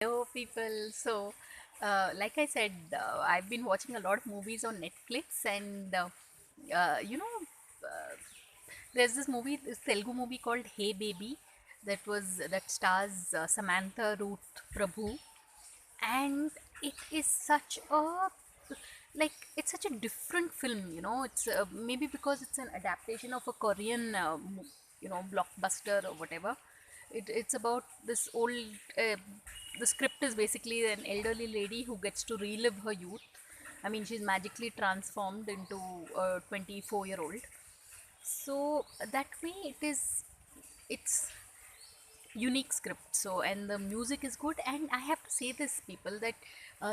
Hello, people. Like I said, I've been watching a lot of movies on Netflix, and you know, uh, there's this Telugu movie called Hey Baby that stars Samantha Ruth Prabhu, and it is such a it's such a different film. It's maybe because it's an adaptation of a Korean blockbuster or whatever. It's about this old uh, the script is basically an elderly lady who gets to relive her youth. I mean, she's magically transformed into a 24-year-old. So that way it's unique script. So, and the music is good, and I have to say this, people, that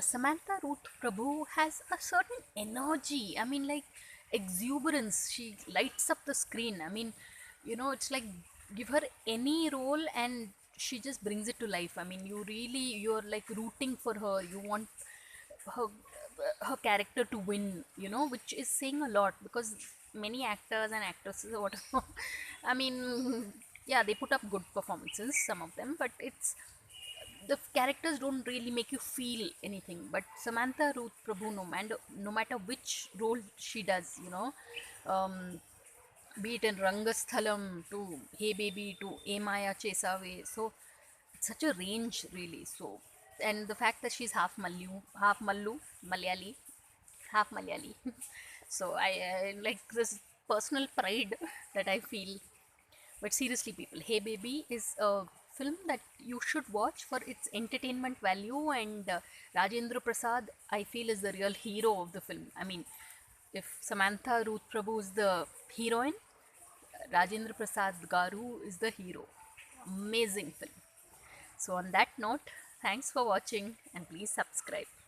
Samantha Ruth Prabhu has a certain energy. I mean, like, exuberance. She lights up the screen. I mean, it's like, give her any role and she just brings it to life. I mean, you're like rooting for her. You want her her character to win, which is saying a lot, because many actors and actresses or whatever, I mean, yeah, they put up good performances, some of them, but it's the characters don't really make you feel anything. But Samantha Ruth Prabhu, no matter which role she does, um, be it in Rangasthalam to Hey Baby to Emaya Chesave. So it's such a range, really. So, and the fact that she's half Mallu, Malayali, half Malayali. So I like this personal pride that I feel. But seriously, people, Hey Baby is a film that you should watch for its entertainment value, and Rajendra Prasad, I feel, is the real hero of the film. I mean, if Samantha Ruth Prabhu is the heroine, Rajendra Prasad Garu is the hero. Amazing film. So, on that note, thanks for watching and please subscribe.